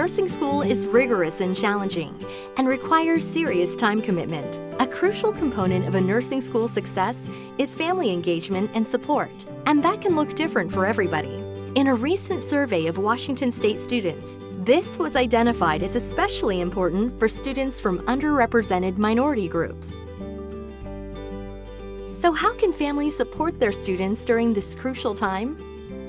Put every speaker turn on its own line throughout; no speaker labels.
Nursing school is rigorous and challenging and requires serious time commitment. A crucial component of a nursing school success is family engagement and support, and that can look different for everybody. In a recent survey of Washington State students, this was identified as especially important for students from underrepresented minority groups. So how can families support their students during this crucial time?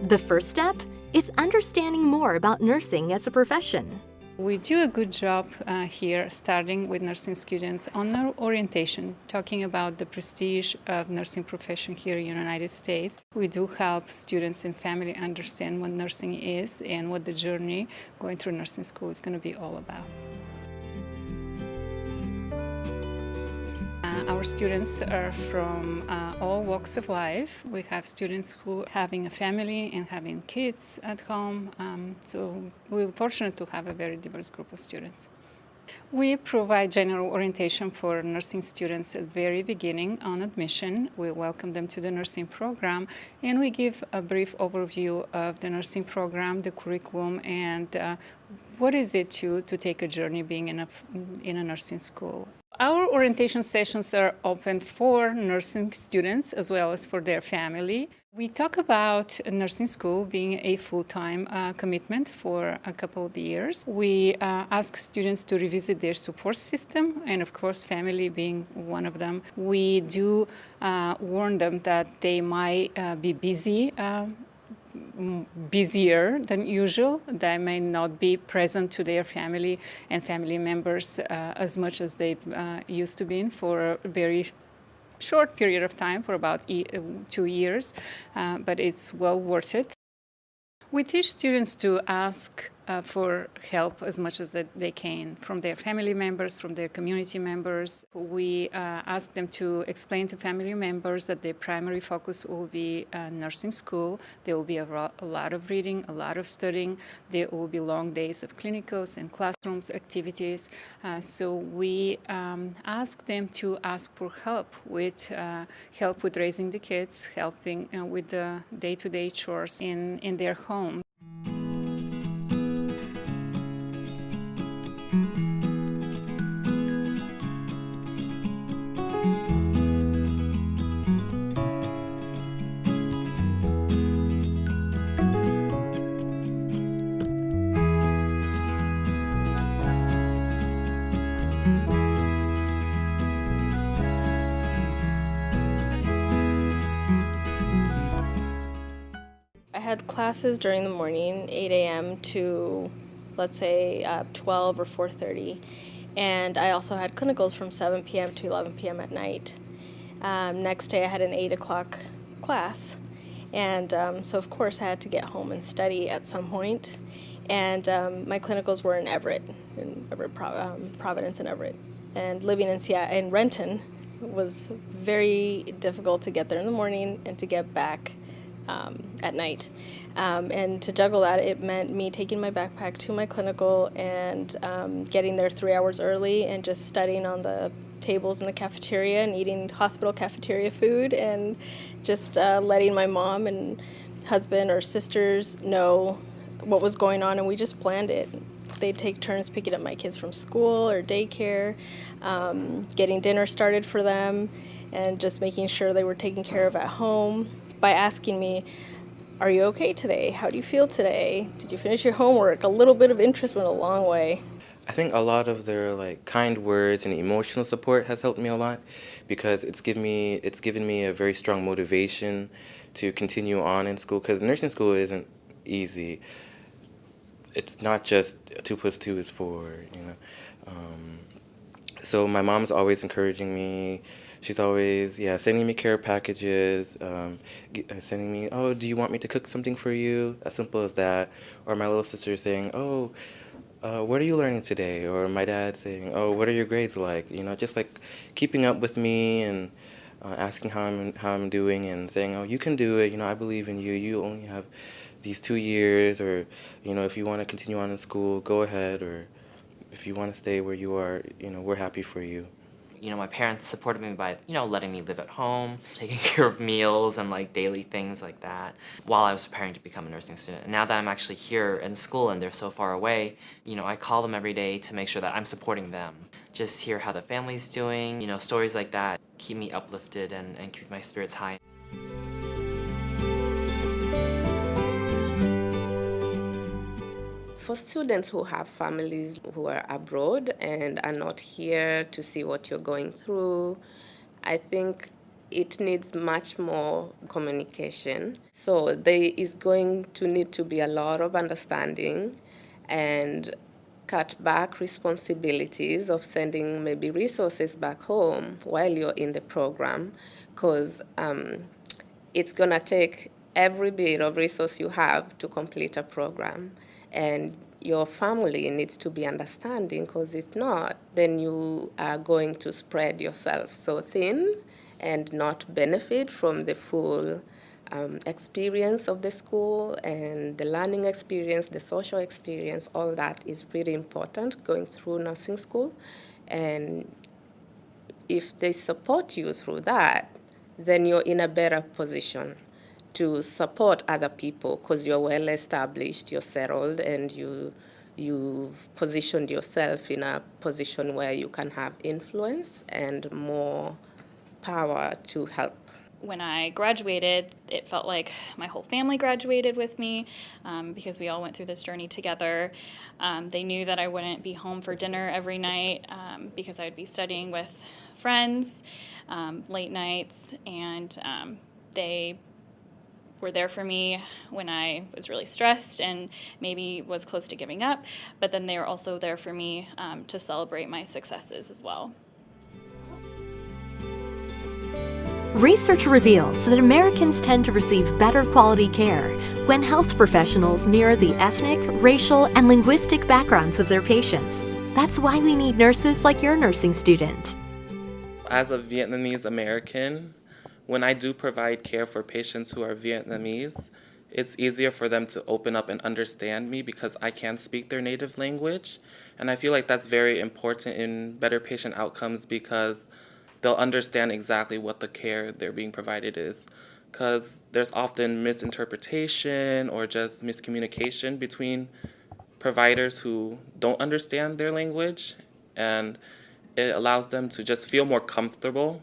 The first step is understanding more about nursing as a profession.
We do a good job here, starting with nursing students on their orientation, talking about the prestige of nursing profession here in the United States. We do help students and family understand what nursing is and what the journey going through nursing school is going to be all about. Our students are from all walks of life. We have students who are having a family and having kids at home, so we're fortunate to have a very diverse group of students. We provide general orientation for nursing students at the very beginning on admission. We welcome them to the nursing program, and we give a brief overview of the nursing program, the curriculum, and what is it to take a journey being in a nursing school. Our orientation sessions are open for nursing students as well as for their family. We talk about nursing school being a full-time commitment for a couple of years. We ask students to revisit their support system, and of course family being one of them. We do warn them that they might be busier than usual. They may not be present to their family and family members as much as they used to be for a very short period of time, for about 2 years, but it's well worth it. We teach students to ask for help as much as they can from their family members, from their community members. We ask them to explain to family members that their primary focus will be nursing school. There will be a lot of reading, a lot of studying. There will be long days of clinicals and classrooms activities. So we ask them to ask for help with raising the kids, helping with the day-to-day chores in their home.
I had classes during the morning, 8 a.m. to, let's say, 12 or 4:30. And I also had clinicals from 7 p.m. to 11 p.m. at night. Next day I had an 8 o'clock class. And so, of course, I had to get home and study at some point. And my clinicals were in Everett, Providence and Everett. And living in Renton was very difficult to get there in the morning and to get back at night. And to juggle that, it meant me taking my backpack to my clinical and getting there 3 hours early and just studying on the tables in the cafeteria and eating hospital cafeteria food and just letting my mom and husband or sisters know what was going on, and we just planned it. They'd take turns picking up my kids from school or daycare, getting dinner started for them, and just making sure they were taken care of at home by asking me, "Are you okay today? How do you feel today? Did you finish your homework?" A little bit of interest went a long way.
I think a lot of their kind words and emotional support has helped me a lot, because it's given me a very strong motivation to continue on in school, because nursing school isn't easy. It's not just 2 + 2 is 4, you know. So my mom's always encouraging me. She's always, sending me care packages, sending me, "Oh, do you want me to cook something for you?" As simple as that. Or my little sister saying, "Oh, what are you learning today?" Or my dad saying, "Oh, what are your grades like?" You know, just keeping up with me and asking how I'm doing and saying, "Oh, you can do it. You know, I believe in you. You only have these 2 years, or, you know, if you want to continue on in school, go ahead, or if you want to stay where you are, you know, we're happy for you."
My parents supported me by, letting me live at home, taking care of meals and like daily things like that while I was preparing to become a nursing student. And now that I'm actually here in school and they're so far away, I call them every day to make sure that I'm supporting them. Just hear how the family's doing, stories like that keep me uplifted and keep my spirits high.
For students who have families who are abroad and are not here to see what you're going through, I think it needs much more communication. So there is going to need to be a lot of understanding and cut back responsibilities of sending maybe resources back home while you're in the program, because it's going to take every bit of resource you have to complete a program. And your family needs to be understanding, because if not, then you are going to spread yourself so thin and not benefit from the full experience of the school and the learning experience, the social experience. All that is really important going through nursing school. And if they support you through that, then you're in a better position to support other people, because you're well established, you're settled, and you've positioned yourself in a position where you can have influence and more power to help.
When I graduated, it felt like my whole family graduated with me because we all went through this journey together. They knew that I wouldn't be home for dinner every night because I would be studying with friends late nights, and they were there for me when I was really stressed and maybe was close to giving up, but then they were also there for me to celebrate my successes as well.
Research reveals that Americans tend to receive better quality care when health professionals mirror the ethnic, racial, and linguistic backgrounds of their patients. That's why we need nurses like your nursing student.
As a Vietnamese American, when I do provide care for patients who are Vietnamese, it's easier for them to open up and understand me because I can speak their native language. And I feel like that's very important in better patient outcomes, because they'll understand exactly what the care they're being provided is. Because there's often misinterpretation or just miscommunication between providers who don't understand their language, and it allows them to just feel more comfortable.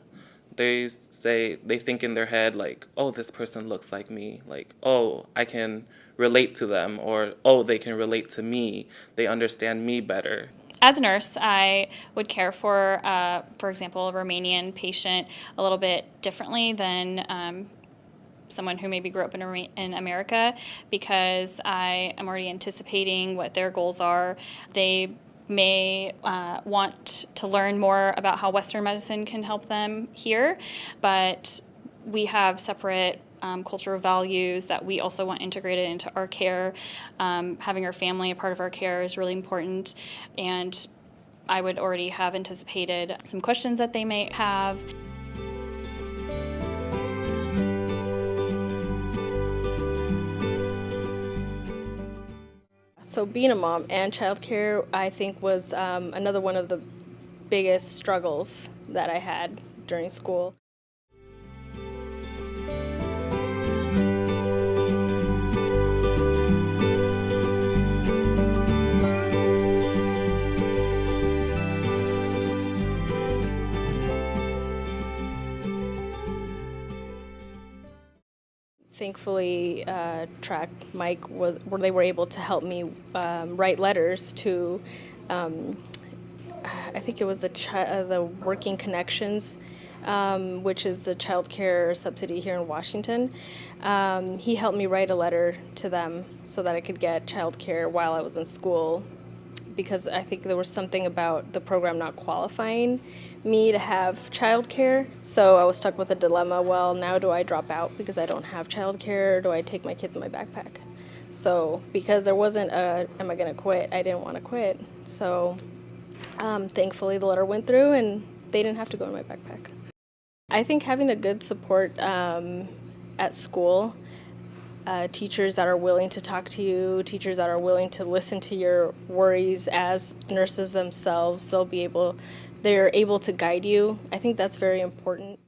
They think in their head like, oh, this person looks like me, like, oh, I can relate to them, or oh, they can relate to me, they understand me better.
As a nurse, I would care for example, a Romanian patient a little bit differently than someone who maybe grew up in America, because I am already anticipating what their goals are. They may want to learn more about how Western medicine can help them here, but we have separate cultural values that we also want integrated into our care. Having our family a part of our care is really important, and I would already have anticipated some questions that they may have.
So being a mom and childcare, I think, was another one of the biggest struggles that I had during school. Thankfully, Track Mike where they were able to help me write letters to, I think it was the Working Connections, which is the child care subsidy here in Washington. He helped me write a letter to them so that I could get child care while I was in school, because I think there was something about the program not qualifying me to have childcare. So I was stuck with a dilemma. Well, now do I drop out because I don't have childcare, or do I take my kids in my backpack? So because there wasn't a, am I going to quit? I didn't want to quit. So thankfully the letter went through and they didn't have to go in my backpack. I think having a good support at school, teachers that are willing to talk to you, teachers that are willing to listen to your worries as nurses themselves, they'll be able they're able to guide you. I think that's very important.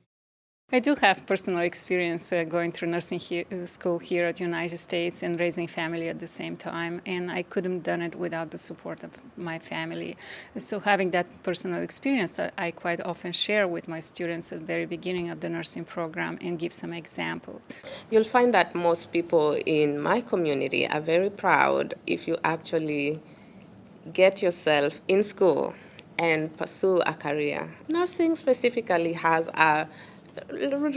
I do have personal experience going through nursing school here at the United States and raising family at the same time, and I couldn't have done it without the support of my family. So having that personal experience, I quite often share with my students at the very beginning of the nursing program and give some examples.
You'll find that most people in my community are very proud if you actually get yourself in school and pursue a career. Nursing specifically has a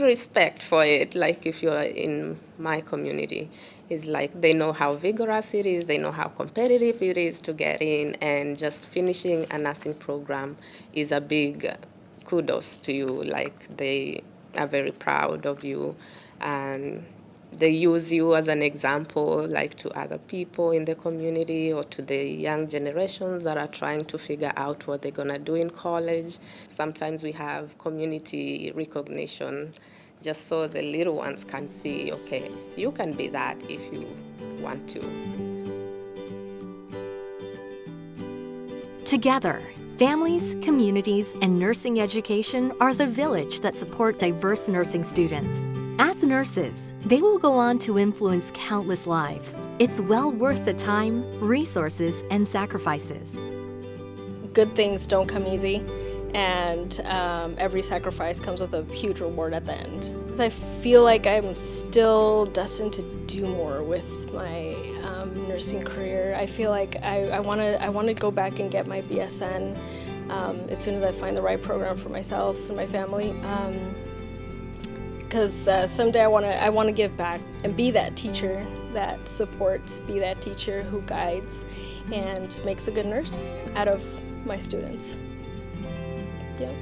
respect for it. Like if you're in my community, it's like they know how vigorous it is, they know how competitive it is to get in, and just finishing a nursing program is a big kudos to you. Like they are very proud of you, and they use you as an example, like to other people in the community or to the young generations that are trying to figure out what they're going to do in college. Sometimes we have community recognition just so the little ones can see, okay, you can be that if you want to.
Together, families, communities, and nursing education are the village that support diverse nursing students. As nurses, they will go on to influence countless lives. It's well worth the time, resources, and sacrifices.
Good things don't come easy, and every sacrifice comes with a huge reward at the end. I feel like I'm still destined to do more with my nursing career. I feel like I want to go back and get my BSN as soon as I find the right program for myself and my family. Because someday I want to give back and be that teacher that supports, be that teacher who guides and makes a good nurse out of my students. Yeah.